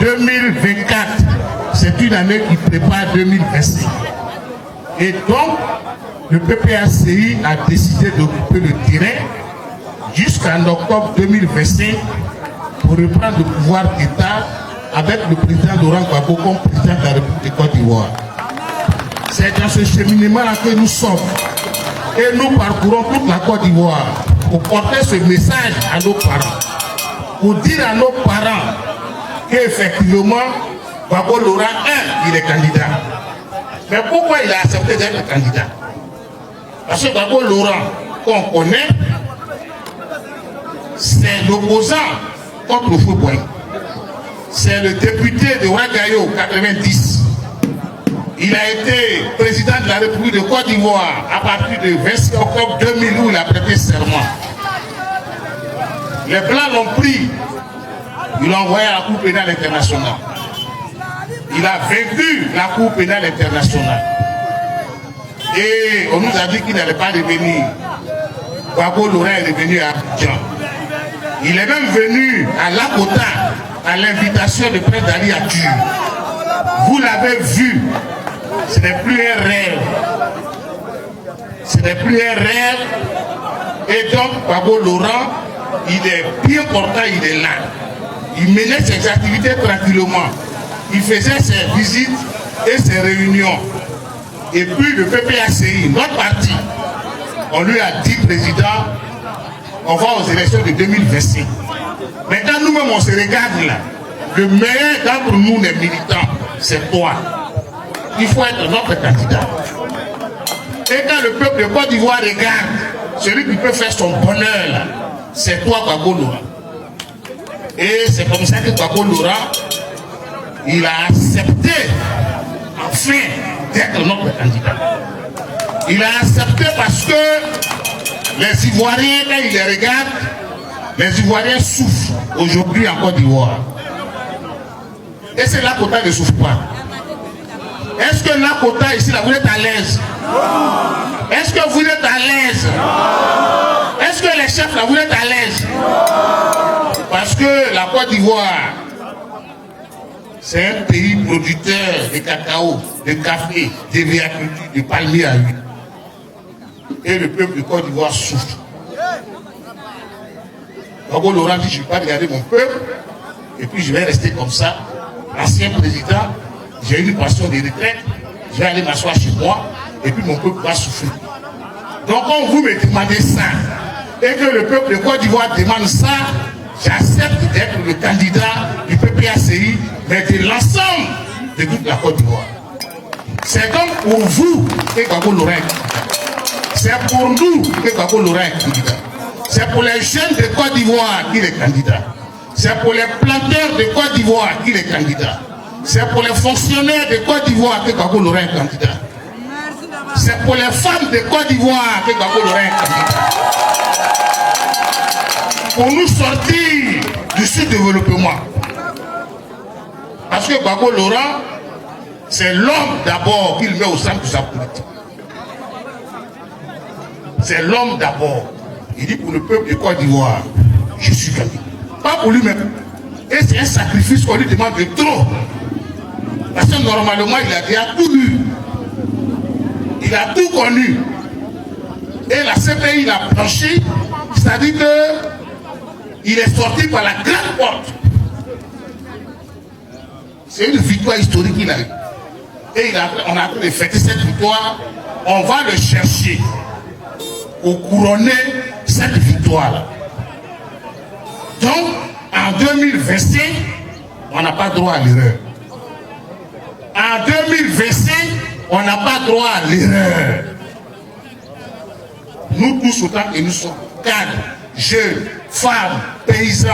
2024, c'est une année qui prépare 2025. Et donc, le PPACI a décidé d'occuper le terrain jusqu'en octobre 2025 pour reprendre le pouvoir d'État avec le président Laurent Gbagbo comme président de la République de Côte d'Ivoire. C'est dans ce cheminement-là que nous sommes. Et nous parcourons toute la Côte d'Ivoire pour porter ce message à nos parents. Pour dire à nos parents qu'effectivement, Gbagbo Laurent, il est candidat. Mais pourquoi il a accepté d'être candidat? Parce que Gbagbo Laurent, qu'on connaît, c'est l'opposant contre le Fouboy. C'est le député de Ouagayo 90. Il a été président de la République de Côte d'Ivoire à partir du 26 octobre 2000 où il a prêté serment. Les Blancs l'ont pris, ils l'ont envoyé à la Cour pénale internationale. Il a vaincu la Cour pénale internationale. Et on nous a dit qu'il n'allait pas revenir. Gbagbo Laurent est revenu à Abidjan. Il est même venu à Lakota à l'invitation de Prince Ali Atur. Vous l'avez vu, ce n'est plus un rêve. Ce n'est plus un rêve. Et donc, Gbagbo Laurent, il est bien portant, il est là. Il menait ses activités tranquillement. Il faisait ses visites et ses réunions. Et puis le PPACI, notre parti, on lui a dit, président, on va aux élections de 2025. Maintenant, nous-mêmes, on se regarde là. Le meilleur d'entre nous, les militants, c'est toi. Il faut être notre candidat. Et quand le peuple de Côte d'Ivoire regarde, celui qui peut faire son bonheur là, c'est toi, Gbagbo Laurent. Et c'est comme ça que Gbagbo Laurent, il a accepté, enfin, d'être notre candidat. Il a accepté parce que les Ivoiriens, quand ils les regardent, les Ivoiriens souffrent aujourd'hui en Côte d'Ivoire. Et c'est Lakota qui ne souffre pas. Est-ce que Lakota ici, là, vous êtes à l'aise? Est-ce que vous êtes à l'aise? Est-ce que les chefs, là, vous êtes à l'aise? Parce que la Côte d'Ivoire, c'est un pays producteur de cacao, de café, de viaculture, de palmiers à huile. Et le peuple de Côte d'Ivoire souffre. Gbagbo Laurent dit, je ne vais pas regarder mon peuple, et puis je vais rester comme ça. Ancien président, j'ai une passion de retraite, je vais aller m'asseoir chez moi, et puis mon peuple va souffrir. Donc quand vous me demandez ça, et que le peuple de Côte d'Ivoire demande ça, j'accepte d'être le candidat du PPACI, mais de l'ensemble de toute la Côte d'Ivoire. C'est donc pour vous que Gbagbo Laurent est candidat. C'est pour nous que Gbagbo Laurent est candidat. C'est pour les jeunes de Côte d'Ivoire qu'il est candidat. C'est pour les planteurs de Côte d'Ivoire qu'il est candidat. C'est pour les fonctionnaires de Côte d'Ivoire que Gbagbo Laurent est candidat. C'est pour les femmes de Côte d'Ivoire que Gbagbo Laurent est candidat. Pour nous sortir du sous-développement. Parce que Gbagbo Laurent, c'est l'homme d'abord qu'il met au centre de sa politique. C'est l'homme d'abord. Il dit pour le peuple de Côte d'Ivoire, je suis candidat. Pas pour lui-même. Et c'est un sacrifice qu'on lui demande de trop. Parce que normalement, il a déjà tout eu. Il a tout connu. Et la CPI, il a planché. C'est-à-dire qu'il est sorti par la grande porte. C'est une victoire historique qu'il a eue. Et on a en train de fêter cette victoire. On va le chercher pour couronner cette victoire-là. Donc, en 2025, on n'a pas droit à l'erreur. En 2025, on n'a pas droit à l'erreur. Nous tous, autant que nous sommes cadres, jeunes, femmes, paysans,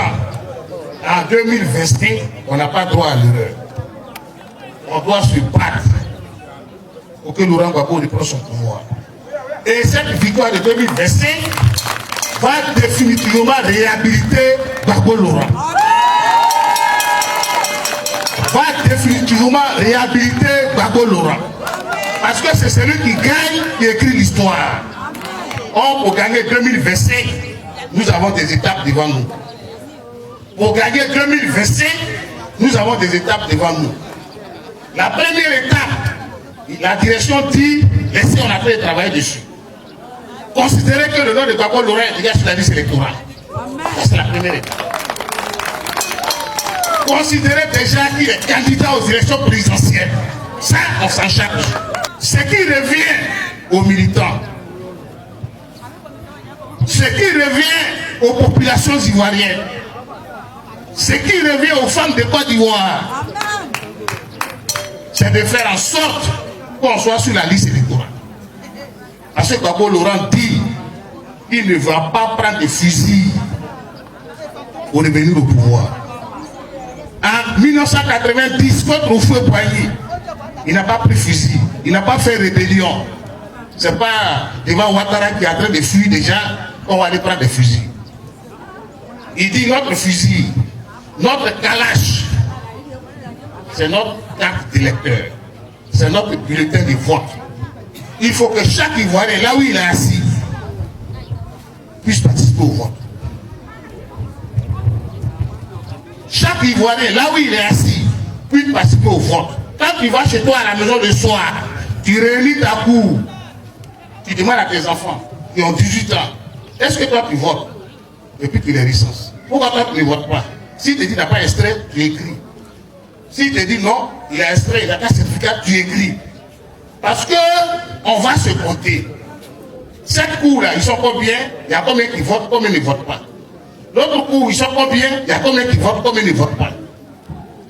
en 2025, on n'a pas droit à l'erreur. On doit se battre pour que Laurent Gbagbo reprenne son pouvoir. Et cette victoire de 2025 va définitivement réhabiliter Gbagbo Laurent. Va définitivement réhabiliter Gbagbo Laurent. Parce que c'est celui qui gagne qui écrit l'histoire. Or, pour gagner 2025, nous avons des étapes devant nous. Pour gagner 2025, Nous avons des étapes devant nous. La première étape, la direction dit, laissez on a fait travailler dessus. Considérez que le nom de Gbagbo Laurent est déjà sur la liste électorale. C'est la première étape. Considérez déjà qu'il est candidat aux élections présidentielles. Ça, on s'en charge. Ce qui revient aux militants, ce qui revient aux populations ivoiriennes, ce qui revient aux femmes de Côte d'Ivoire, c'est de faire en sorte qu'on soit sur la liste électorale. Parce que Gbagbo Laurent dit qu'il ne va pas prendre de fusil pour revenir au pouvoir. En 1990, contre Houphouët-Boigny, il n'a pas pris fusil, il n'a pas fait rébellion. Ce n'est pas devant Ouattara qui est en train de fuir déjà qu'on va aller prendre des fusils. Il dit notre fusil, notre calache, c'est notre carte d'électeur, c'est notre bulletin de vote. Il faut que chaque Ivoirien, là où il est assis, puisse participer au vote. Chaque Ivoirien, là où il est assis, puisse participer au vote. Quand tu vas chez toi à la maison le soir, tu réunis ta cour, tu demandes à tes enfants qui ont 18 ans, est-ce que toi tu votes? Et puis tu les licences. Pourquoi toi tu ne votes pas? S'il te dit qu'il n'a pas extrait, tu écris. S'il te dit non, il a extrait, il n'a pas certificat, tu écris. Parce que on va se compter. Cette cour-là, ils sont combien? Il y a combien qui votent, combien ne votent pas? L'autre cour, ils sont combien? Il y a combien qui votent, combien ne votent pas?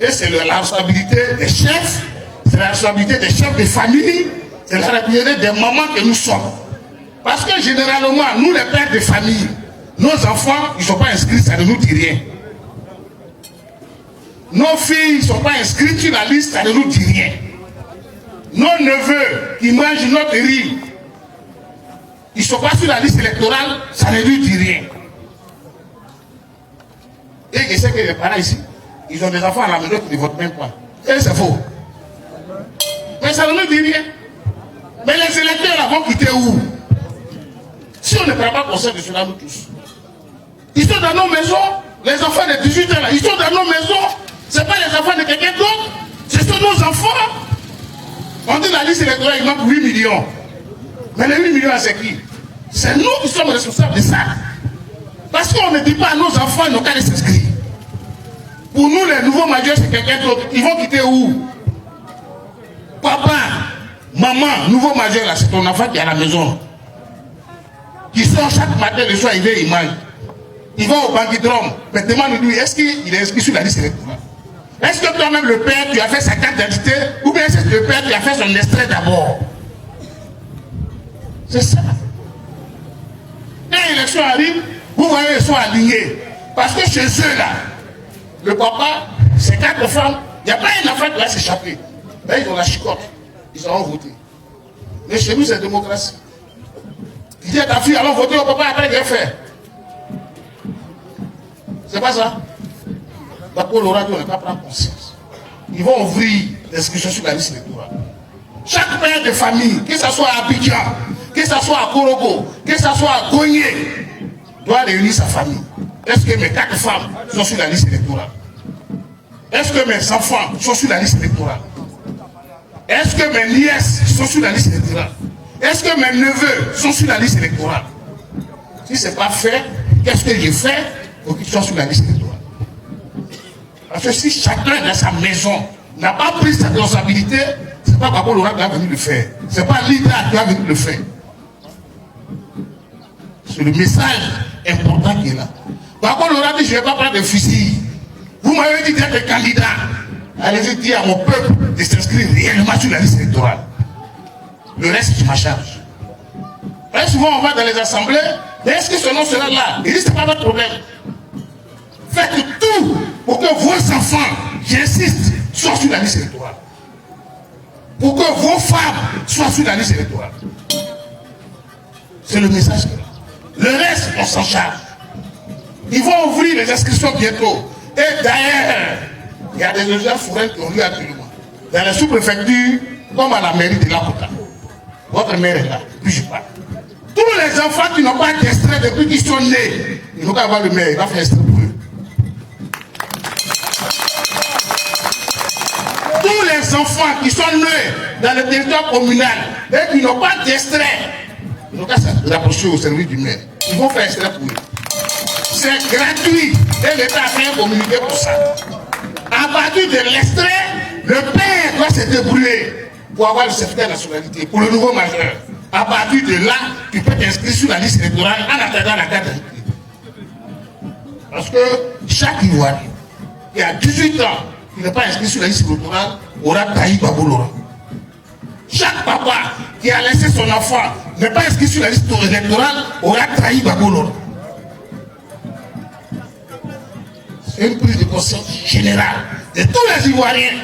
Et c'est la responsabilité des chefs, c'est la responsabilité des chefs de famille, c'est la responsabilité des mamans que nous sommes. Parce que généralement, nous les pères de famille, nos enfants, ils ne sont pas inscrits, ça ne nous dit rien. Nos filles ne sont pas inscrites sur la liste, ça ne nous dit rien. Nos neveux qui mangent notre riz, ils ne sont pas sur la liste électorale, ça ne nous dit rien. Et je sais que les parents ici, ils ont des enfants à la maison qui ne votent même pas. Et c'est faux. Mais ça ne nous dit rien. Mais les électeurs là vont quitter où? Si on ne prend pas conscience de cela, nous tous. Ils sont dans nos maisons, les enfants de 18 ans là, ils sont dans nos maisons. Ce n'est pas les enfants de quelqu'un d'autre, ce sont nos enfants. On dit la liste électorale, il manque 8 millions. Mais les 8 millions, c'est qui? C'est nous qui sommes responsables de ça. Parce qu'on ne dit pas à nos enfants, ils n'ont qu'à les s'inscrire. Pour nous, les nouveaux majeurs, c'est quelqu'un d'autre. Ils vont quitter où? Papa, maman, nouveau majeur, là, c'est ton enfant qui est à la maison. Qui sort chaque matin, le soir, il vient, il mange. Il va au banquidrome. Mais demande-lui, est-ce qu'il est inscrit sur la liste électorale? Est-ce que toi-même, le père, tu as fait sa carte d'identité? Ou bien c'est le père qui a fait son extrait d'abord? C'est ça. Quand l'élection arrive, vous voyez, ils sont alignés. Parce que chez eux, là, le papa, c'est 4 femmes, il n'y a pas un enfant qui va s'échapper. Là, ils ont la chicotte. Ils auront voté. Mais chez nous, c'est démocratie. Il dit à ta fille, allons voter au papa, après, qu'elle fait. C'est pas ça. Gbagbo Laurent, on ne va pas prendre conscience. Ils vont ouvrir l'inscription sur la liste électorale. Chaque père de famille, que ce soit à Abidjan, que ce soit à Korogo, que ce soit à Gogné, doit réunir sa famille. Est-ce que mes 4 femmes sont sur la liste électorale? Est-ce que mes enfants sont sur la liste électorale? Est-ce que mes nièces sont sur la liste électorale? Est-ce que mes neveux sont sur la liste électorale? Si ce n'est pas fait, qu'est-ce que j'ai fait pour qu'ils soient sur la liste électorale? Parce que si chacun dans sa maison n'a pas pris sa responsabilité, ce n'est pas Gbagbo Laurent qui va venir le faire. Ce n'est pas l'État qui va venir le faire. C'est le message important qui est là. Gbagbo Laurent dit, je ne vais pas prendre de fusil. Vous m'avez dit d'être candidat. Allez-y dire à mon peuple de s'inscrire réellement sur la liste électorale. Le reste, je m'en charge. Très souvent, on va dans les assemblées, mais est-ce que ce nom sera là? Il dit, ce n'est pas votre problème. Faites tout pour que vos enfants, j'insiste, soient sur la liste électorale. Pour que vos femmes soient sur la liste électorale. C'est le message. Le reste, on s'en charge. Ils vont ouvrir les inscriptions bientôt. Et d'ailleurs, il y a des gens forains qui ont lieu actuellement. Dans les sous-préfectures, comme à la mairie de Lakota. Votre mère est là, puis je parle. Tous les enfants qui n'ont pas d'extrait depuis qu'ils sont nés, ils n'ont qu'à avoir le maire, il va faire extrait pour eux. les enfants qui sont nés dans le territoire communal et qui n'ont pas d'extrait, ils n'ont qu'à s'approcher au service du maire. Ils vont faire extrait pour eux. C'est gratuit et l'État a fait un communiqué pour ça. À partir de l'extrait, le père doit se débrouiller pour avoir le certificat de nationalité pour le nouveau majeur. À partir de là, tu peux t'inscrire sur la liste électorale en attendant la carte d'identité. Parce que chaque Ivoirien qui a 18 ans, qui n'est pas inscrit sur la liste électorale, aura trahi Gbagbo Laurent. Chaque papa qui a laissé son enfant, n'est pas inscrit sur la liste électorale, aura trahi Gbagbo Laurent. C'est une prise de conscience générale de tous les Ivoiriens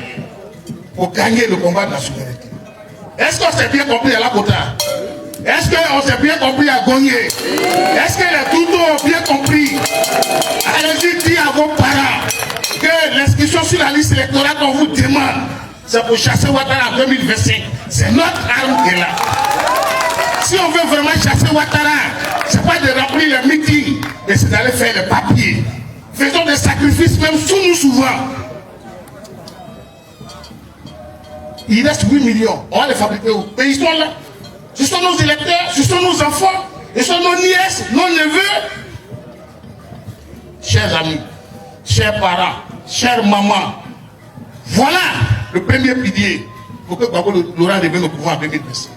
pour gagner le combat de la souveraineté. Est-ce qu'on s'est bien compris à la Kota? Est-ce qu'on s'est bien compris à Gogné? Est-ce que les Toutos ont bien compris? Allez-y dire à vos parents que l'inscription sur la liste électorale qu'on vous demande, c'est pour chasser Ouattara en 2025. C'est notre arme qui est là. Si on veut vraiment chasser Ouattara, c'est pas de remplir les meetings, mais c'est d'aller faire les papiers. Faisons des sacrifices même sous nous souvent. Il reste 8 millions. On va les fabriquer où? Mais ils sont là. Ce sont nos électeurs, ce sont nos enfants, ce sont nos nièces, nos neveux. Chers amis, chers parents, chères mamans, voilà le premier pilier pour que Gbagbo Laurent revienne au pouvoir en 2025.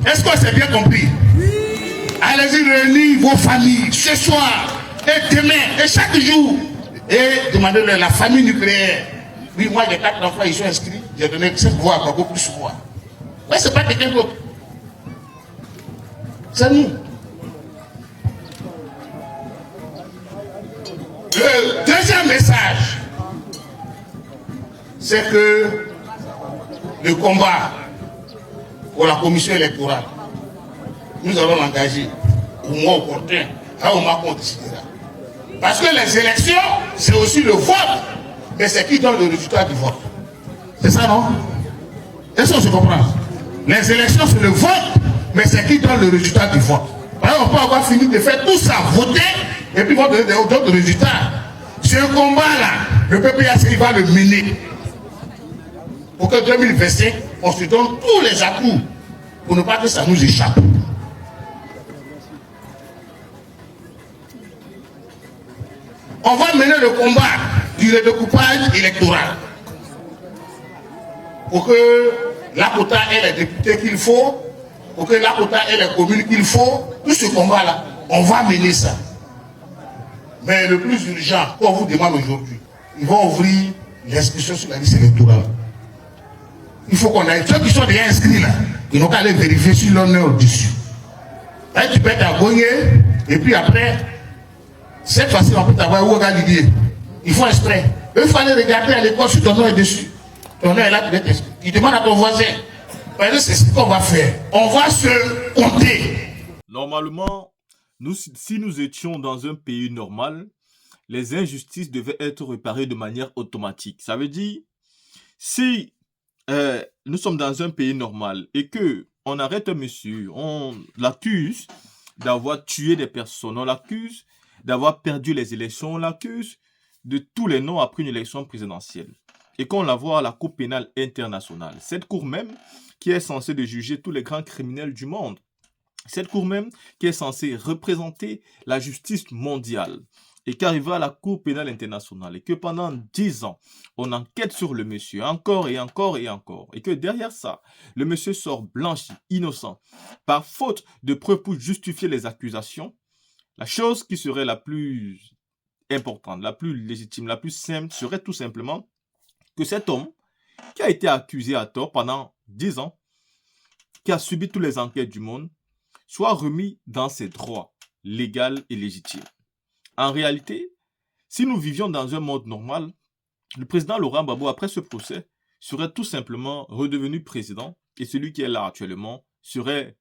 Est-ce que c'est bien compris? Allez-y réunir vos familles ce soir et demain et chaque jour et demandez-leur la famille nucléaire. Oui, moi j'ai 4 enfants, ils sont inscrits, j'ai donné 7 voix à Gbagbo plus voix. Mais c'est pas quelqu'un d'autre. C'est nous. Le deuxième message, c'est que le combat pour la commission électorale, nous allons l'engager au mois opportun, là au mois qu'on décidera. Parce que les élections, c'est aussi le vote, mais c'est qui donne le résultat du vote. C'est ça, non? Est-ce qu'on se comprend? Les élections, c'est le vote, mais c'est qui donne le résultat du vote. Alors, on peut avoir fini de faire tout ça, voter, et puis on va donner d'autres résultats. Ce combat-là, le PPAC va le mener. Pour que 2025, on se donne tous les atouts pour ne pas que ça nous échappe. On va mener le combat du redécoupage électoral pour que la Kota ait les députés qu'il faut, pour que la Kota ait les communes qu'il faut. Tout ce combat-là, on va mener ça. Mais le plus urgent, qu'on vous demande aujourd'hui, ils vont ouvrir l'inscription sur la liste électorale. Il faut qu'on aille. Ceux qui sont déjà inscrits là, ils n'ont qu'à aller vérifier si l'on est au-dessus. Là, tu peux être à Gogné, et puis après, cette fois-ci, on peut t'avoir où on l'idée. Il faut exprès. Il faut aller regarder à l'école si ton nom est dessus. Ton nom est là, tu es inscrit. Il demande à ton voisin. C'est ce qu'on va faire. On va se compter. Normalement, si nous étions dans un pays normal, les injustices devaient être réparées de manière automatique. Ça veut dire, si nous sommes dans un pays normal et que on arrête un monsieur, on l'accuse d'avoir tué des personnes, on l'accuse d'avoir perdu les élections, on l'accuse de tous les noms après une élection présidentielle et qu'on la voit à la Cour pénale internationale. Cette cour même qui est censée de juger tous les grands criminels du monde. Cette cour même qui est censée représenter la justice mondiale et qui arrive à la Cour pénale internationale et que pendant 10 ans, on enquête sur le monsieur encore et encore et encore et que derrière ça, le monsieur sort blanchi, innocent, par faute de preuves pour justifier les accusations, la chose qui serait la plus importante, la plus légitime, la plus simple serait tout simplement que cet homme qui a été accusé à tort pendant 10 ans, qui a subi toutes les enquêtes du monde, soit remis dans ses droits légaux et légitimes. En réalité, si nous vivions dans un monde normal, le président Laurent Gbagbo, après ce procès, serait tout simplement redevenu président et celui qui est là actuellement serait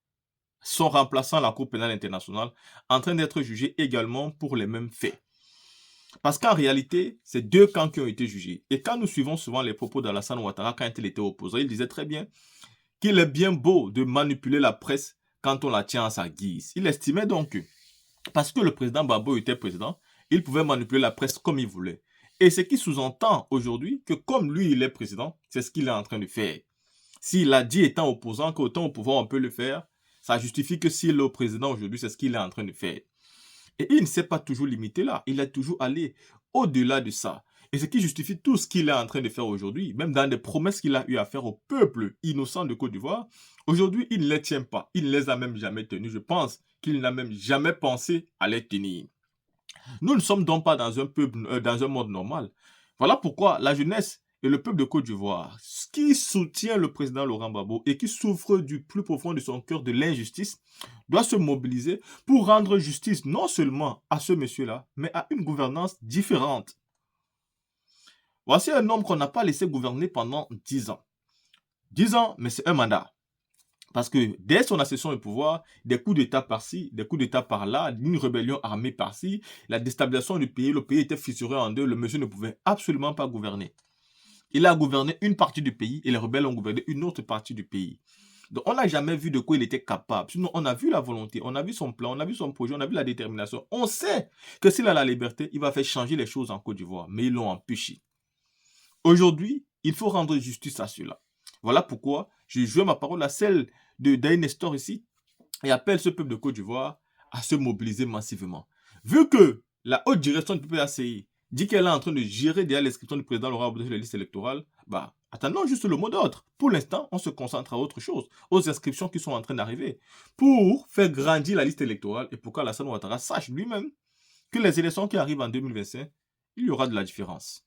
son remplaçant à la Cour pénale internationale en train d'être jugé également pour les mêmes faits. Parce qu'en réalité, c'est 2 camps qui ont été jugés. Et quand nous suivons souvent les propos d'Alassane Ouattara quand il était opposant, il disait très bien qu'il est bien beau de manipuler la presse quand on la tient à sa guise. Il estimait donc que, parce que le président Gbagbo était président, il pouvait manipuler la presse comme il voulait. Et ce qui sous-entend aujourd'hui que comme lui, il est président, c'est ce qu'il est en train de faire. S'il a dit étant opposant qu'autant au pouvoir on peut le faire, ça justifie que s'il est au président aujourd'hui, c'est ce qu'il est en train de faire. Et il ne s'est pas toujours limité là, il est toujours allé au-delà de ça. Et ce qui justifie tout ce qu'il est en train de faire aujourd'hui, même dans des promesses qu'il a eu à faire au peuple innocent de Côte d'Ivoire, aujourd'hui, il ne les tient pas. Il ne les a même jamais tenus. Je pense qu'il n'a même jamais pensé à les tenir. Nous ne sommes donc pas dans un monde normal. Voilà pourquoi la jeunesse et le peuple de Côte d'Ivoire, qui soutient le président Laurent Gbagbo et qui souffre du plus profond de son cœur de l'injustice, doit se mobiliser pour rendre justice non seulement à ce monsieur-là, mais à une gouvernance différente. Voici un homme qu'on n'a pas laissé gouverner pendant 10 ans. 10 ans, mais c'est un mandat. Parce que dès son accession au pouvoir, des coups d'État par-ci, des coups d'État par-là, une rébellion armée par-ci, la déstabilisation du pays, le pays était fissuré en deux, le monsieur ne pouvait absolument pas gouverner. Il a gouverné une partie du pays et les rebelles ont gouverné une autre partie du pays. Donc on n'a jamais vu de quoi il était capable. Sinon, on a vu la volonté, on a vu son plan, on a vu son projet, on a vu la détermination. On sait que s'il a la liberté, il va faire changer les choses en Côte d'Ivoire. Mais ils l'ont empêché. Aujourd'hui, il faut rendre justice à cela. Voilà pourquoi je joue ma parole à celle de Daï Nestor ici et appelle ce peuple de Côte d'Ivoire à se mobiliser massivement. Vu que la haute direction du PPACI dit qu'elle est en train de gérer derrière l'inscription du président Laurent Gbagbo sur les listes électorales, attendons juste le mot d'ordre. Pour l'instant, on se concentre à autre chose, aux inscriptions qui sont en train d'arriver, pour faire grandir la liste électorale et pour qu'Alassane Ouattara sache lui-même que les élections qui arrivent en 2025, il y aura de la différence.